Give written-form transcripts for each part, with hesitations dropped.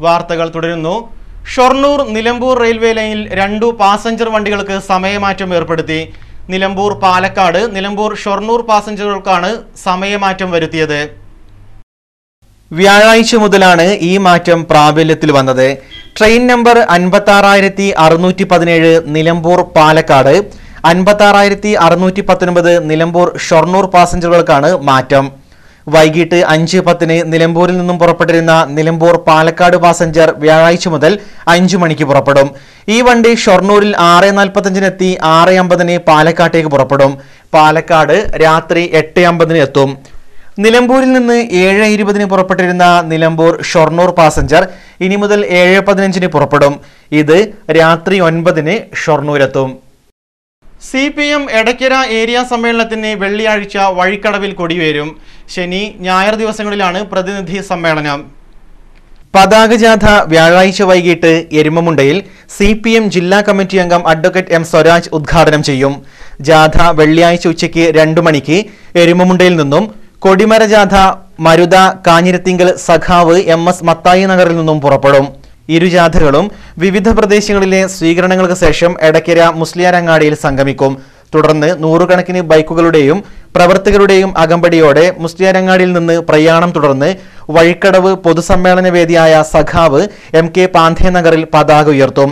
വാർത്തകൾ തുടരുന്നു. ഷൊർണൂർ നിലമ്പൂർ റെയിൽവേ ലൈനിൽ 2 പാസഞ്ചർ വണ്ടികൾക്ക് സമയമാറ്റം ഏർപ്പെടുത്തി. നിലമ്പൂർ പാലക്കാട്, നിലമ്പൂർ ഷൊർണൂർ പാസഞ്ചറുകൾക്കാണ് സമയമാറ്റം വരുത്തിയത്. വ്യാഴാഴ്ച മുതലാണ് ഈ മാറ്റം പ്രാബല്യത്തിൽ വന്നത്. ട്രെയിൻ നമ്പർ 56,617 നിലമ്പൂർ പാലക്കാട്, 56,619 നിലമ്പൂർ ഷൊർണൂർ പാസഞ്ചറുകൾക്കാണ് മാറ്റം. വൈകിട്ട് 5:10 നിലമ്പൂരിൽ നിന്നും പുറപ്പെട്ടിരുന്ന നിലമ്പൂർ പാലക്കാട് പാസഞ്ചർ വ്യാഴാഴ്ച മുതൽ 5 മണിക്ക് പുറപ്പെടും. ഈ വണ്ടി ഷൊർണൂരിൽ 6:45 6:50 പാലക്കാട്ടേക്ക് പുറപ്പെടും. പാലക്കാട് രാത്രി 8:50 എത്തും. നിലമ്പൂരിൽ നിന്ന് 7:20 പുറപ്പെട്ടിരുന്ന നിലമ്പൂർ ഷൊർണൂർ പാസഞ്ചർ ഇനി മുതൽ 7:15 പുറപ്പെടും. ഇത് രാത്രി 9 ഷൊർണൂരെത്തും. CPM എടക്കര ഏരിയ സമ്മേളനത്തിന് വെള്ളിയാഴ്ച വഴിക്കടവിൽ കൊടിയേറും. ശനി, ഞായർ ദിവസങ്ങളിലാണ് പ്രതിനിധി സമ്മേളനം. പതാക ജാഥ വ്യാഴാഴ്ച വൈകിട്ട് എരുമമുണ്ടയിൽ CPM ജില്ലാ കമ്മിറ്റി അംഗം അഡ്വക്കേറ്റ് M സ്വരാജ് ഉദ്ഘാടനം ചെയ്യും. ജാഥ വെള്ളിയാഴ്ച ഉച്ചയ്ക്ക് 2 മണിക്ക് എരുമമുണ്ടയിൽ നിന്നും, കൊടിമര ജാഥ മരുത, കാഞ്ഞിരത്തിങ്കൽ, സഖാവ് MS മത്തായി നഗറിൽ നിന്നും പുറപ്പെടും. ഇരു ജാഥകളും വിവിധ പ്രദേശങ്ങളിലെ സ്വീകരണങ്ങൾക്ക് ശേഷം എടക്കര മുസ്ലിയാരങ്ങാടിയിൽ സംഗമിക്കും. തുടർന്ന് നൂറുകണക്കിന് ബൈക്കുകളുടെയും പ്രവർത്തകരുടെയും അകമ്പടിയോടെ മുസ്ലിയാരങ്ങാടിയിൽ നിന്ന് പ്രയാണം തുടർന്ന് വഴിക്കടവ് പൊതുസമ്മേളന വേദിയായ സഖാവ് MK പാന്ധേ നഗറിൽ പതാക ഉയർത്തും.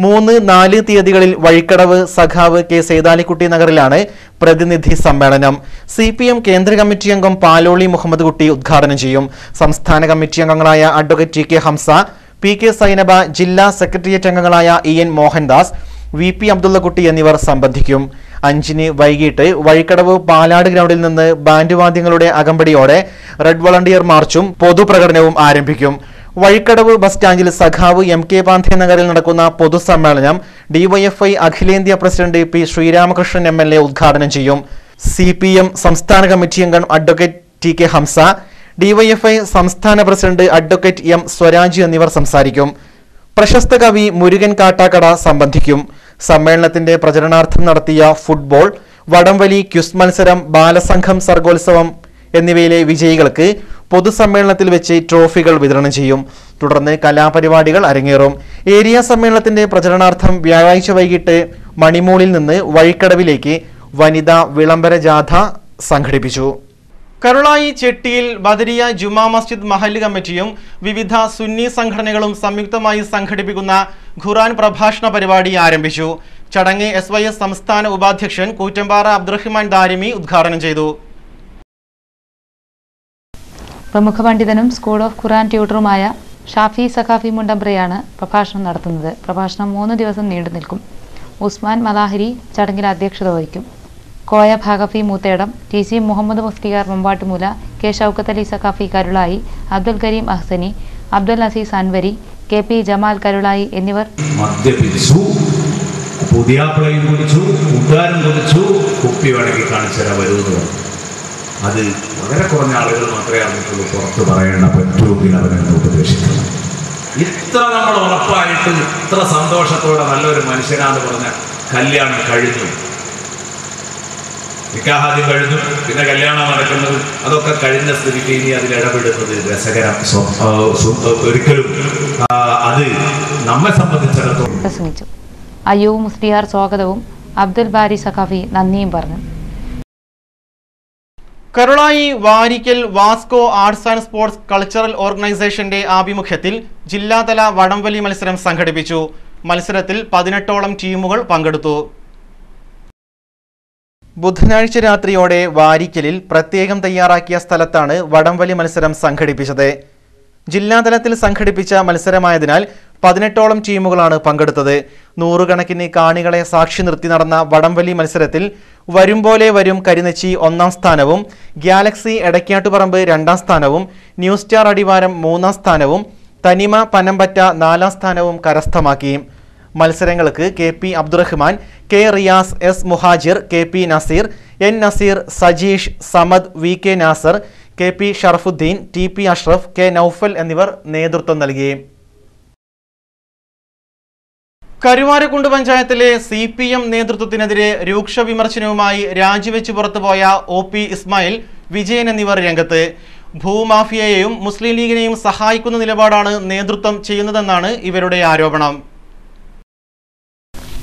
3, 4 തീയതികളിൽ വഴിക്കടവ് സഖാവ് K സൈതാലിക്കുട്ടി നഗറിലാണ് പ്രതിനിധി സമ്മേളനം. CPM കേന്ദ്ര കമ്മിറ്റി അംഗം പാലോളി മുഹമ്മദ് കുട്ടി ഉദ്ഘാടനം ചെയ്യും. സംസ്ഥാന കമ്മിറ്റി അംഗങ്ങളായ advocate TK Hamza, PK Zainaba, ജില്ലാ സെക്രട്ടേറിയറ്റ് അംഗങ്ങളായ EN മോഹൻദാസ്, VP അബ്ദുള്ളക്കുട്ടി എന്നിവർ സംബന്ധിക്കും. 5 വൈകിട്ട് വഴിക്കടവ് പാലാട് ഗ്രൗണ്ടിൽ നിന്ന് ബാൻഡ് വാദ്യങ്ങളുടെ അകമ്പടിയോടെ റെഡ് വളണ്ടിയർ മാർച്ചും പൊതുപ്രകടനവും ആരംഭിക്കും. വഴിക്കടവ് ബസ് സ്റ്റാൻഡിൽ സഖാവ് MK പാന്ധേ നഗറിൽ നടക്കുന്ന പൊതുസമ്മേളനം DYFI അഖിലേന്ത്യാ പ്രസിഡന്റ് P ശ്രീരാമകൃഷ്ണൻ MLA ഉദ്ഘാടനം ചെയ്യും. CPM സംസ്ഥാന കമ്മിറ്റി അംഗം അഡ്വക്കേറ്റ് TK ഹംസ, DYFI സംസ്ഥാന പ്രസിഡന്റ് അഡ്വക്കേറ്റ് M സ്വരാജ് എന്നിവർ സംസാരിക്കും. പ്രശസ്ത കവി മുരുകൻ കാട്ടാക്കട സംബന്ധിക്കും. സമ്മേളനത്തിന്റെ പ്രചരണാർത്ഥം നടത്തിയ ഫുട്ബോൾ, വടംവലി, ക്വിസ് മത്സരം, ബാലസംഘം സർഗോത്സവം എന്നിവയിലെ വിജയികൾക്ക് പൊതുസമ്മേളനത്തിൽ വെച്ച് ട്രോഫികൾ വിതരണം ചെയ്യും. തുടർന്ന് കലാപരിപാടികൾ അരങ്ങേറും. ഏരിയ സമ്മേളനത്തിന്റെ പ്രചരണാർത്ഥം വ്യാഴാഴ്ച വൈകിട്ട് മണിമൂളിൽ നിന്ന് വഴിക്കടവിലേക്ക് വനിതാ വിളംബര ജാഥ സംഘടിപ്പിച്ചു. കരുളായി ചെട്ടിയിൽ ബദരിയ ജുമാ മസ്ജിദ് മഹല്ല് കമ്മിറ്റിയും വിവിധ സുന്നി സംഘടനകളും സംയുക്തമായി സംഘടിപ്പിക്കുന്ന ഖുർആൻ പ്രഭാഷണ പരിപാടി ആരംഭിച്ചു. ചടങ്ങ് SYS സംസ്ഥാന ഉപാധ്യക്ഷൻ കൂറ്റമ്പാറ അബ്ദുറഹ്മാൻ ദാരിമി ഉദ്ഘാടനം ചെയ്തു. പ്രമുഖ പണ്ഡിതനും സ്കൂൾ ഓഫ് ഖുർആൻ ട്യൂട്ടറുമായ ഷാഫി സഖാഫി മുണ്ടമ്പ്രയാണ് പ്രഭാഷണം നടത്തുന്നത്. പ്രഭാഷണം 3 ദിവസം നീണ്ടു നിൽക്കും. ഉസ്മാൻ മലാഹിരി ചടങ്ങിൽ അധ്യക്ഷത വഹിക്കും. കോയ ഭാഗഫി മൂത്തേടം, TC മുഹമ്മദ് മുഫ്തിയാർ മമ്പാട്ടുമൂല, K ഷൗക്കത്ത് അലി സഖാഫി കരുളായി, അബ്ദുൽ കരീം അഹ്സനി, അബ്ദുൽ അസീസ് അൻവരി, KP ജമാൽ കരുളായി എന്നിവർ മദ്യപിച്ചു, പുതിയാപ്പിളയും കുടിച്ചു, കൂട്ടുകാരും കുടിച്ചു, കുപ്പി വേണമെങ്കിൽ കാണിച്ചാൽ വരുന്നത്. അത് വളരെ കുറഞ്ഞ ആളുകൾ മാത്രമേ അറിഞ്ഞിട്ടുള്ളൂ. പുറത്ത് പറയേണ്ട പറ്റുമെങ്കിൽ അവരെന്നെ ഉപദേശിക്കണം. ഇത്ര നമ്മൾ ഉറപ്പായിട്ട് ഇത്ര സന്തോഷത്തോടെ നല്ലൊരു മനുഷ്യനാന്ന് പറഞ്ഞ കല്യാണം കഴിഞ്ഞു, നിക്കാഹാദ്യം കഴിഞ്ഞു, പിന്നെ കല്യാണം നടക്കുന്നത്, അതൊക്കെ കഴിഞ്ഞ സ്ഥിതിക്ക് ഇനി അതിൽ ഇടപെടുന്നത് രസകരം ഒരിക്കലും അത് നമ്മെ സംബന്ധിച്ചിടത്തോളം പ്രസംഗിച്ചു. അയ്യൂബ് മുസ്ലിയാർ സ്വാഗതവും അബ്ദുൽ ബാരി സഖാഫി നന്ദിയും പറഞ്ഞു. Karulai Varikkal Vasco arts and sports cultural ഓർഗനൈസേഷന്റെ ആഭിമുഖ്യത്തിൽ ജില്ലാതല വടംവലി മത്സരം സംഘടിപ്പിച്ചു. മത്സരത്തിൽ 18ഓളം ടീമുകൾ പങ്കെടുത്തു. ബുധനാഴ്ച രാത്രിയോടെ വാരിക്കലിൽ പ്രത്യേകം തയ്യാറാക്കിയ സ്ഥലത്താണ് വടംവലി മത്സരം സംഘടിപ്പിച്ചത്. ജില്ലാതലത്തിൽ സംഘടിപ്പിച്ച മത്സരമായതിനാൽ 18ഓളം ടീമുകളാണ് പങ്കെടുത്തത്. നൂറുകണക്കിന് കാണികളെ സാക്ഷി നിർത്തി നടന്ന വടംവലി മത്സരത്തിൽ വരുംപോലെ വരും കരിനച്ചി 1ാം സ്ഥാനവും, ഗാലക്സി എടക്കാട്ടുപറമ്പ് 2ാം സ്ഥാനവും, ന്യൂ സ്റ്റാർ അടിവാരം 3ാം സ്ഥാനവും, തനിമ പനമ്പറ്റ 4ാം സ്ഥാനവും കരസ്ഥമാക്കി. മത്സരങ്ങൾക്ക് KP Abdurahman, K Riyas, S Muhajir, KP Naseer, N Naseer, Sajeesh, Samad, VK Nasar, KP Sharafuddin, TP Ashraf, K Noufal എന്നിവർ നേതൃത്വം നൽകി. കരുവാരക്കുണ്ട് പഞ്ചായത്തിലെ CPM നേതൃത്വത്തിനെതിരെ രൂക്ഷ വിമർശനവുമായി രാജിവെച്ച് പുറത്തുപോയ OP ഇസ്മായിൽ, വിജയൻ എന്നിവർ രംഗത്ത്. ഭൂമാഫിയയെയും മുസ്ലിം ലീഗിനെയും സഹായിക്കുന്ന നിലപാടാണ് നേതൃത്വം ചെയ്യുന്നതെന്നാണ് ഇവരുടെ ആരോപണം.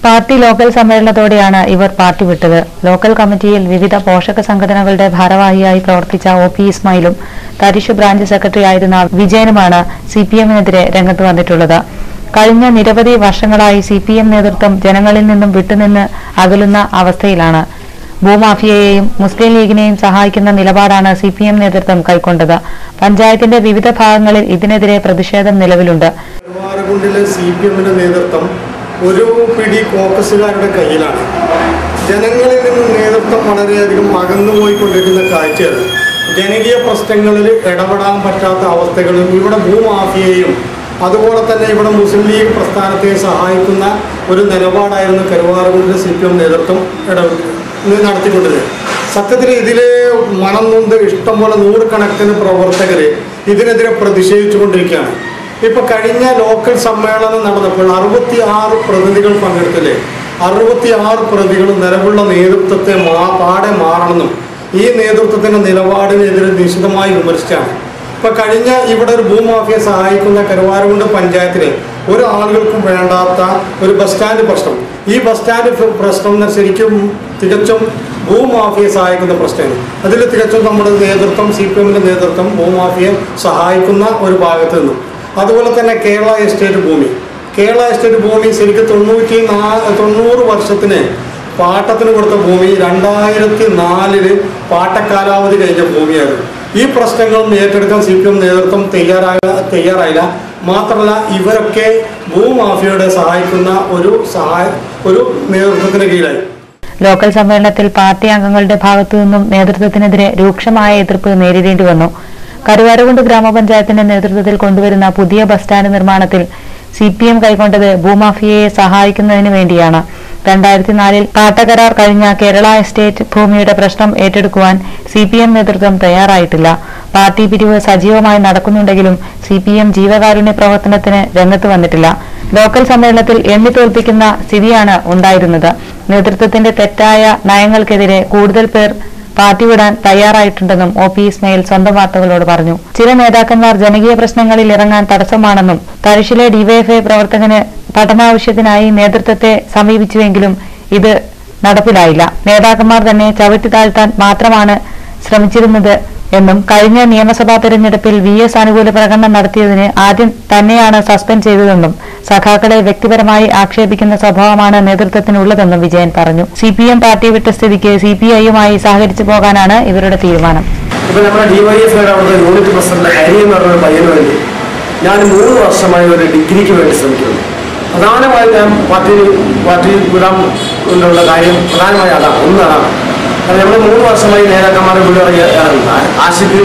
പാർട്ടി ലോക്കൽ സമ്മേളനത്തോടെയാണ് ഇവർ പാർട്ടി വിട്ടത്. ലോക്കൽ കമ്മിറ്റിയിൽ വിവിധ പോഷക സംഘടനകളുടെ ഭാരവാഹിയായി പ്രവർത്തിച്ച OP ഇസ്മായിലും തരിശ് ബ്രാഞ്ച് സെക്രട്ടറി ആയിരുന്ന വിജയനുമാണ് CPM-നെതിരെ രംഗത്ത് വന്നിട്ടുള്ളത്. കഴിഞ്ഞ നിരവധി വർഷങ്ങളായി CPM നേതൃത്വം ജനങ്ങളിൽ നിന്നും വിട്ടുനിന്ന് അകലുന്ന അവസ്ഥയിലാണ്. ഭൂമാഫിയയെയും മുസ്ലിം ലീഗിനെയും സഹായിക്കുന്ന നിലപാടാണ് CPM നേതൃത്വം കൈക്കൊണ്ടത്. പഞ്ചായത്തിന്റെ വിവിധ ഭാഗങ്ങളിൽ ഇതിനെതിരെ പ്രതിഷേധം നിലവിലുണ്ട്. CPM-ന്റെ നേതൃത്വം ഒരു പിടി കോൺഗ്രസുകാരുടെ കയ്യിലാണ്. ജനങ്ങളിൽ നിന്ന് നേതൃത്വം വളരെയധികം അകന്നുപോയിക്കൊണ്ടിരിക്കുന്ന കാഴ്ചയാണ്. ജനകീയ പ്രശ്നങ്ങളിൽ ഇടപെടാൻ പറ്റാത്ത അവസ്ഥകളും ഇവിടെ ഭൂമാഫിയയും അതുപോലെ തന്നെ ഇവിടെ മുസ്ലിം ലീഗ് പ്രസ്ഥാനത്തെ സഹായിക്കുന്ന ഒരു നിലപാടായിരുന്നു കരുവാരകുണ്ടിലെ CPM നേതൃത്വം നടത്തിക്കൊണ്ടത്. സത്യത്തിൽ ഇതിൽ മനം നൊന്ത് ഇഷ്ടംപോലെ നൂറുകണക്കിന് പ്രവർത്തകർ ഇതിനെതിരെ പ്രതിഷേധിച്ചുകൊണ്ടിരിക്കുകയാണ്. ഇപ്പോൾ കഴിഞ്ഞ ലോക്കൽ സമ്മേളനം നടന്നപ്പോൾ 66 പ്രതിനിധികൾ പങ്കെടുത്തില്ലേ? 66 പ്രതികൾ നിലവിലുള്ള നേതൃത്വത്തെ പാടെ മാറണമെന്നും ഈ നേതൃത്വത്തിൻ്റെ നിലപാടിനെതിരെ നിശിതമായി വിമർശിച്ചാണ്. ഇപ്പോൾ കഴിഞ്ഞ ഇവിടെ ഒരു ഭൂമാഫിയെ സഹായിക്കുന്ന കരുവാരകുണ്ട് പഞ്ചായത്തിലെ ഒരാളുകൾക്കും വേണ്ടാത്ത ഒരു ബസ് സ്റ്റാൻഡ് പ്രശ്നം, ഈ ബസ് സ്റ്റാൻഡ് പ്രശ്നം ശരിക്കും തികച്ചും ഭൂമാഫിയെ സഹായിക്കുന്ന പ്രശ്നമാണ്. അതിൽ തികച്ചും നമ്മുടെ നേതൃത്വം CPM-ന്റെ നേതൃത്വം ഭൂമാഫിയെ സഹായിക്കുന്ന ഒരു ഭാഗത്ത് നിന്നും. അതുപോലെ തന്നെ കേരള എസ്റ്റേറ്റ് ഭൂമി ശരിക്കും 90 വർഷത്തിന് പാട്ടത്തിന് കൊടുത്ത ഭൂമി 2004 പാട്ടക്കാലാവധി കഴിഞ്ഞ ഭൂമിയായിരുന്നു. ഈ പ്രശ്നങ്ങളും ഏറ്റെടുക്കാൻ CPM നേതൃത്വം തയ്യാറായില്ല. മാത്രമല്ല ഇവരൊക്കെ ഭൂമാഫിയയുടെ സഹായിക്കുന്ന ഒരു നേതൃത്വത്തിന് കീഴിലായി. ലോക്കൽ സമ്മേളനത്തിൽ പാർട്ടി അംഗങ്ങളുടെ ഭാഗത്തുനിന്നും നേതൃത്വത്തിനെതിരെ രൂക്ഷമായ എതിർപ്പ് നേരിടേണ്ടി വന്നു. കരുവാരകുണ്ട് ഗ്രാമപഞ്ചായത്തിന്റെ നേതൃത്വത്തിൽ കൊണ്ടുവരുന്ന പുതിയ ബസ് സ്റ്റാൻഡ് നിർമ്മാണത്തിൽ CPM കൈക്കൊണ്ടത് ഭൂമാഫിയയെ സഹായിക്കുന്നതിന് വേണ്ടിയാണ്. 2004 പാട്ടകരാർ കഴിഞ്ഞ കേരള എസ്റ്റേറ്റ് ഭൂമിയുടെ പ്രശ്നം ഏറ്റെടുക്കുവാൻ CPM നേതൃത്വം തയ്യാറായിട്ടില്ല. പാർട്ടി പിരിവ് സജീവമായി നടക്കുന്നുണ്ടെങ്കിലും CPM ജീവകാരുണ്യ പ്രവർത്തനത്തിന് രംഗത്ത് വന്നിട്ടില്ല. ലോക്കൽ സമ്മേളനത്തിൽ എണ്ണിത്തോൽപ്പിക്കുന്ന സ്ഥിതിയാണ് ഉണ്ടായിരുന്നത്. നേതൃത്വത്തിന്റെ തെറ്റായ നയങ്ങൾക്കെതിരെ കൂടുതൽ പേർ പാർട്ടി വിടാൻ തയ്യാറായിട്ടുണ്ടെന്നും OP ഇസ്മായിൽ സ്വന്തം വാർത്തകളോട് പറഞ്ഞു. ചില നേതാക്കന്മാർ ജനകീയ പ്രശ്നങ്ങളിൽ ഇറങ്ങാൻ തടസ്സമാണെന്നും തരിശിലെ DYFI പ്രവർത്തകന് പഠനാവശ്യത്തിനായി നേതൃത്വത്തെ സമീപിച്ചുവെങ്കിലും ഇത് നടപ്പിലായില്ല. നേതാക്കന്മാർ തന്നെ ചവിട്ടി താഴ്ത്താൻ മാത്രമാണ് ശ്രമിച്ചിരുന്നത് എന്നും കഴിഞ്ഞ നിയമസഭാ തെരഞ്ഞെടുപ്പിൽ VS അനുകൂല പ്രകടനം നടത്തിയതിന് ആദ്യം തന്നെയാണ് സസ്പെൻഡ് ചെയ്തതെന്നും സഖാക്കളെ വ്യക്തിപരമായി ആക്ഷേപിക്കുന്ന സ്വഭാവമാണ് നേതൃത്വത്തിനുള്ളതെന്നും വിജയൻ പറഞ്ഞു. CPM പാർട്ടി വിട്ട സ്ഥിതിക്ക് CPI-യുമായി സഹകരിച്ചു പോകാനാണ് ഇവരുടെ തീരുമാനം. യൂണിറ്റ് പ്രസിഡന്റ് ഹരി എന്ന് പറഞ്ഞ പയ്യന് വേണ്ടി ഞാൻ 3 വർഷമായി ഒരു ഡിഗ്രിക്ക് വേണ്ടി ശ്രമിക്കുന്നു. പ്രധാനമായും ഞാൻ പാർട്ടി വിടാൻ കൊണ്ടുള്ള കാര്യം പ്രധാനമായി ഒന്നാണ്. കാരണം നമ്മൾ 3 വർഷമായി നേതാക്കന്മാരെ വിളിറങ്ങിയാണ്. ആഷിഖ്,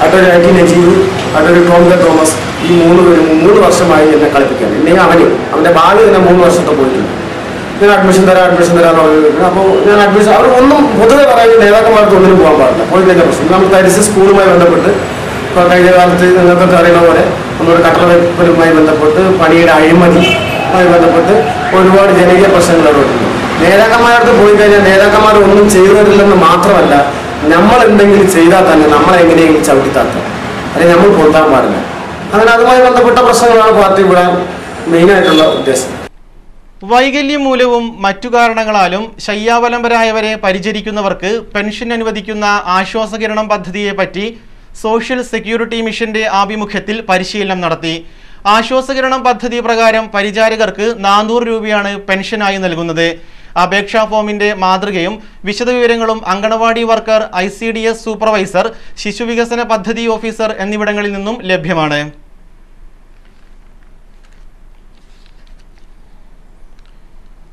അതൊരു IT നജീബ്, അതൊരു ടോം തോമസ്, ഈ 3 പേരും 3 വർഷമായി എന്നെ കളിപ്പിക്കുകയാണ്. ഇല്ലെങ്കിൽ അവൻ്റെ ഭാവി തന്നെ 3 വർഷത്തെ പോയിട്ടുണ്ട്. ഞാൻ അഡ്മിഷൻ തരാമെന്ന് പറഞ്ഞു. അപ്പോൾ ഞാൻ അഡ്മിഷൻ അവർ ഒന്നും പൊതുവെ പറയുന്ന നേതാക്കന്മാർക്ക് ഒന്നിനും പോകാൻ പാടില്ല. പോയി കഴിഞ്ഞ പ്രശ്നം നമ്മൾ തരിശ് സ്കൂളുമായി ബന്ധപ്പെട്ട് ഇപ്പോൾ കഴിഞ്ഞ കാലത്ത് നിങ്ങൾക്കൊക്കെ അറിയുന്ന പോലെ നമ്മുടെ കട്ടളവെപ്പലുമായി ബന്ധപ്പെട്ട് പണിയുടെ അഴിമതിയുമായി ബന്ധപ്പെട്ട് ഒരുപാട് ജനകീയ പ്രശ്നങ്ങൾ ഇടപെട്ടിട്ടുണ്ട്. നേതാക്കന്മാരടുത്ത് പോയി കഴിഞ്ഞാൽ നേതാക്കന്മാർ ഒന്നും ചെയ്തു തരില്ലെന്ന് മാത്രമല്ല, നമ്മൾ എന്തെങ്കിലും ചെയ്താൽ തന്നെ നമ്മളെ എങ്ങനെയെങ്കിലും ചവിട്ടിത്താക്കുക, അല്ലെങ്കിൽ നമ്മൾ പൊന്താൻ പാടില്ല. അങ്ങനെ അതുമായി ബന്ധപ്പെട്ട പ്രശ്നങ്ങളാണ് പാർട്ടി വിടാൻ മെയിനായിട്ടുള്ള ഉദ്ദേശം. വൈകല്യം മൂലവും മറ്റു കാരണങ്ങളാലും ശയ്യാവലംബരായവരെ പരിചരിക്കുന്നവർക്ക് പെൻഷൻ അനുവദിക്കുന്ന ആശ്വാസകിരണം പദ്ധതിയെപ്പറ്റി സോഷ്യൽ സെക്യൂരിറ്റി മിഷന്റെ ആഭിമുഖ്യത്തിൽ പരിശീലനം നടത്തി. ആശ്വാസകിരണം പദ്ധതി പ്രകാരം പരിചാരകർക്ക് 400 രൂപയാണ് പെൻഷനായി നൽകുന്നത്. അപേക്ഷാ ഫോമിന്റെ മാതൃകയും വിശദവിവരങ്ങളും അങ്കണവാടി വർക്കർ, ICDS സൂപ്പർവൈസർ, ശിശുവികസന പദ്ധതി ഓഫീസർ എന്നിവിടങ്ങളിൽ നിന്നും ലഭ്യമാണ്.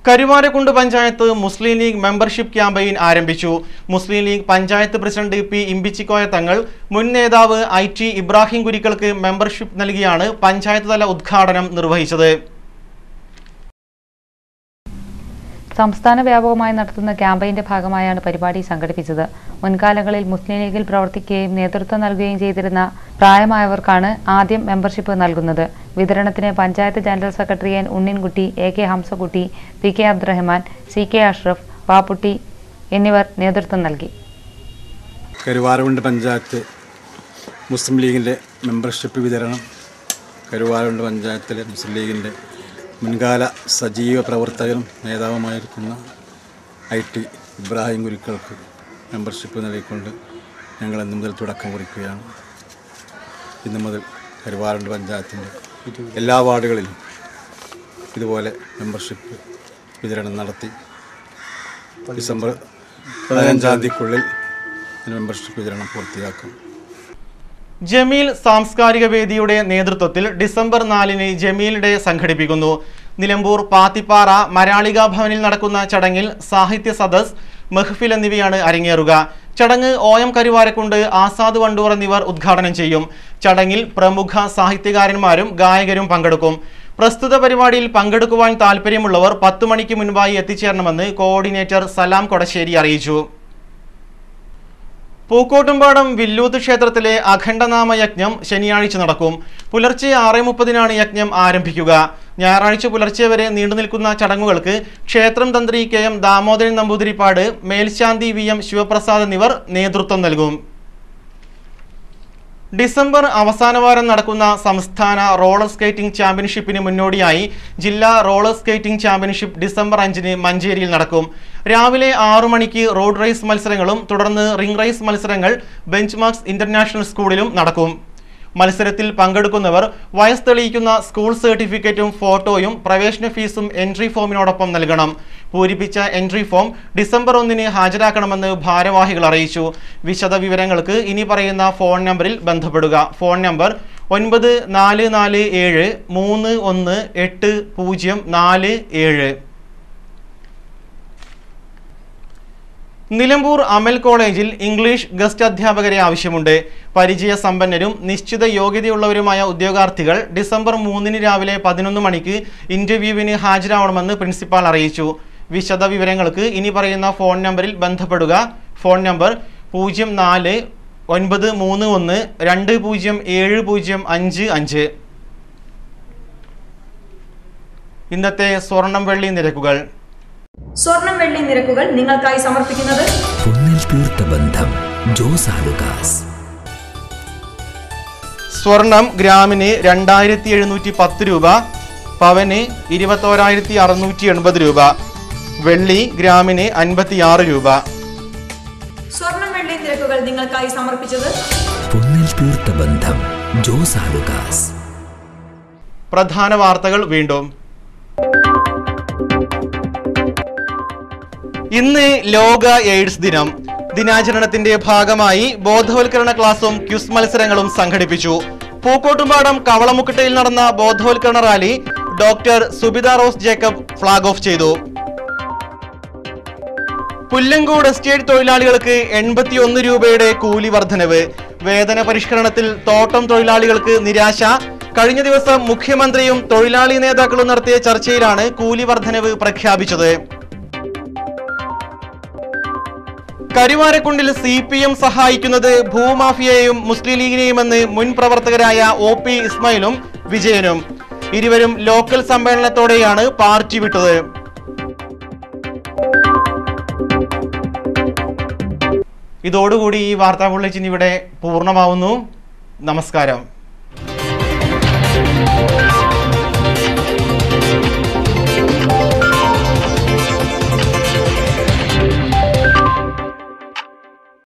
കരുവാരക്കുണ്ട് പഞ്ചായത്ത് മുസ്ലിം ലീഗ് മെമ്പർഷിപ്പ് ക്യാമ്പയിൻ ആരംഭിച്ചു. Muslim League panchayat president P. ഇമ്പിച്ചിക്കോയ തങ്ങൾ, മുൻ നേതാവ് IT ഇബ്രാഹിം കുരിക്കൾക്ക് മെമ്പർഷിപ്പ് നൽകിയാണ് പഞ്ചായത്ത് തല ഉദ്ഘാടനം നിർവഹിച്ചത്. സംസ്ഥാന വ്യാപകമായി നടത്തുന്ന ക്യാമ്പയിന്റെ ഭാഗമായാണ് പരിപാടി സംഘടിപ്പിച്ചത്. മുൻകാലങ്ങളിൽ മുസ്ലിം ലീഗിൽ പ്രവർത്തിക്കുകയും നേതൃത്വം നൽകുകയും ചെയ്തിരുന്ന പ്രായമായവർക്കാണ് ആദ്യം മെമ്പർഷിപ്പ് നൽകുന്നത്. വിതരണത്തിന് panchayat general secretary N. Unninkutty, AK Hamsakutty, PK Abdurahman, CK Ashraf, Papputty എന്നിവർ നേതൃത്വം നൽകി. കരുവാരകുണ്ട് പഞ്ചായത്ത് മുസ്ലിം ലീഗിൻ്റെ മെമ്പർഷിപ്പ് വിതരണം കരുവാരുണ്ട് പഞ്ചായത്തിലെ മുസ്ലിം ലീഗിൻ്റെ മുൻകാല സജീവ പ്രവർത്തകനും നേതാവുമായിരിക്കുന്ന IT ഇബ്രാഹിം ഗുരുക്കൾക്ക് മെമ്പർഷിപ്പ് നൽകിക്കൊണ്ട് ഞങ്ങൾ ഇന്നു മുതൽ തുടക്കം കുറിക്കുകയാണ്. ഇന്നു മുതൽ കരുവാരുണ്ട് പഞ്ചായത്തിൻ്റെ എല്ലാ വാർഡുകളിലും ഇതുപോലെ മെമ്പർഷിപ്പ് വിതരണം നടത്തി ഡിസംബർ 15-ാം തീയതിക്കുള്ളിൽ മെമ്പർഷിപ്പ് വിതരണം പൂർത്തിയാക്കും. ജമീൽ സാംസ്കാരിക വേദിയുടെ നേതൃത്വത്തിൽ ഡിസംബർ 4-ന് ജമീൽ ഡേ സംഘടിപ്പിക്കുന്നു. നിലമ്പൂർ പാത്തിപ്പാറ മരാളിക ഭവനിൽ നടക്കുന്ന ചടങ്ങിൽ സാഹിത്യ സദസ്, മെഹ്ഫിൽ എന്നിവയാണ് അരങ്ങേറുക. ചടങ്ങ് OM കരുവാരക്കുണ്ട്, ആസാദ് വണ്ടൂർ എന്നിവർ ഉദ്ഘാടനം ചെയ്യും. ചടങ്ങിൽ പ്രമുഖ സാഹിത്യകാരന്മാരും ഗായകരും പങ്കെടുക്കും. പ്രസ്തുത പരിപാടിയിൽ പങ്കെടുക്കുവാൻ താൽപ്പര്യമുള്ളവർ 10 മണിക്ക് മുൻപായി എത്തിച്ചേരണമെന്ന് കോർഡിനേറ്റർ സലാം കൊടശ്ശേരി അറിയിച്ചു. പൂക്കോട്ടുംപാടം വില്ലൂത്ത് ക്ഷേത്രത്തിലെ അഖണ്ഡനാമ യജ്ഞം ശനിയാഴ്ച നടക്കും. പുലർച്ചെ 6:30-നാണ് യജ്ഞം ആരംഭിക്കുക. ഞായറാഴ്ച പുലർച്ചെ വരെ നീണ്ടുനിൽക്കുന്ന ചടങ്ങുകൾക്ക് ക്ഷേത്രം തന്ത്രി KM ദാമോദരൻ നമ്പൂതിരിപ്പാട്, മേൽശാന്തി VM ശിവപ്രസാദ് എന്നിവർ നേതൃത്വം നൽകും. ഡിസംബർ അവസാനവാരം നടക്കുന്ന സംസ്ഥാന റോളർ സ്കേറ്റിംഗ് ചാമ്പ്യൻഷിപ്പിന് മുന്നോടിയായി ജില്ലാ റോളർ സ്കേറ്റിംഗ് ചാമ്പ്യൻഷിപ്പ് ഡിസംബർ 5-ന് മഞ്ചേരിയിൽ നടക്കും. രാവിലെ 6 മണിക്ക് റോഡ് റേസ് മത്സരങ്ങളും തുടർന്ന് റിംഗ് റേസ് മത്സരങ്ങൾ ബെഞ്ച് മാർക്സ് ഇന്റർനാഷണൽ സ്കൂളിലും നടക്കും. മത്സരത്തിൽ പങ്കെടുക്കുന്നവർ വയസ്സ് തെളിയിക്കുന്ന സ്കൂൾ സർട്ടിഫിക്കറ്റും ഫോട്ടോയും പ്രവേശന ഫീസും എൻട്രി ഫോമിനോടൊപ്പം നൽകണം. പൂരിപ്പിച്ച എൻട്രി ഫോം ഡിസംബർ 1-ന് ഹാജരാക്കണമെന്ന് ഭാരവാഹികൾ അറിയിച്ചു. വിശദ വിവരങ്ങൾക്ക് ഇനി പറയുന്ന ഫോൺ നമ്പറിൽ ബന്ധപ്പെടുക. Phone number 9447318047. നിലമ്പൂർ അമൽ കോളേജിൽ ഇംഗ്ലീഷ് ഗസ്റ്റ് അധ്യാപകരെ ആവശ്യമുണ്ട്. പരിചയസമ്പന്നരും നിശ്ചിത യോഗ്യതയുള്ളവരുമായ ഉദ്യോഗാർത്ഥികൾ ഡിസംബർ 3-ന് രാവിലെ 11 മണിക്ക് ഇന്റർവ്യൂവിന് ഹാജരാവണമെന്ന് പ്രിൻസിപ്പാൾ അറിയിച്ചു. വിശദ വിവരങ്ങൾക്ക് ഇനി പറയുന്ന ഫോൺ നമ്പറിൽ ബന്ധപ്പെടുക. Phone number 0493120705. ഇന്നത്തെ സ്വർണം വെള്ളി നിരക്കുകൾ. സ്വർണം വെള്ളി നിരക്കുകൾ നിങ്ങൾക്കായി സമർപ്പിക്കുന്നത് പൊന്നിൽ തീർത്ത ബന്ധം ജോസ് ആലുകാസ്. സ്വർണം ഗ്രാമിന് 2710 രൂപ, പവന് 21,680 രൂപ, വെള്ളി ഗ്രാമിന് 56 രൂപ. സ്വർണം വെള്ളി നിരക്കുകൾ നിങ്ങൾക്കായി സമർപ്പിച്ചത് പൊന്നിൽ തീർത്ത ബന്ധം ജോസ് ആലുകാസ്. പ്രധാന വാർത്തകൾ വീണ്ടും. ഇന്ന് ലോക എയ്ഡ്സ് ദിനം. ദിനാചരണത്തിന്റെ ഭാഗമായി ബോധവൽക്കരണ ക്ലാസും ക്വിസ് മത്സരങ്ങളും സംഘടിപ്പിച്ചു. പൂക്കോട്ടുംപാടം കവളമുക്കട്ടയിൽ നടന്ന ബോധവൽക്കരണ rally doctor Subitha rose Jacob flag off ചെയ്തു. പുല്ലങ്കോട് എസ്റ്റേറ്റ് തൊഴിലാളികൾക്ക് 81 രൂപയുടെ കൂലി വർധനവ്. വേതന പരിഷ്കരണത്തിൽ തോട്ടം തൊഴിലാളികൾക്ക് നിരാശ. കഴിഞ്ഞ ദിവസം മുഖ്യമന്ത്രിയും തൊഴിലാളി നേതാക്കളും നടത്തിയ ചർച്ചയിലാണ് കൂലി വർധനവ് പ്രഖ്യാപിച്ചത്. കരുവാരക്കുണ്ടിൽ CPM സഹായിക്കുന്നത് ഭൂമാഫിയയെയും മുസ്ലിം ലീഗിനെയുമെന്ന് മുൻ പ്രവർത്തകരായ OP ഇസ്മായിലും വിജയനും. ഇരുവരും ലോക്കൽ സമ്മേളനത്തോടെയാണ് പാർട്ടി വിട്ടത്. ഇതോടുകൂടി ഈ വാർത്താ ബുള്ളറ്റിൻ ഇവിടെ പൂർണ്ണമാവുന്നു. നമസ്കാരം.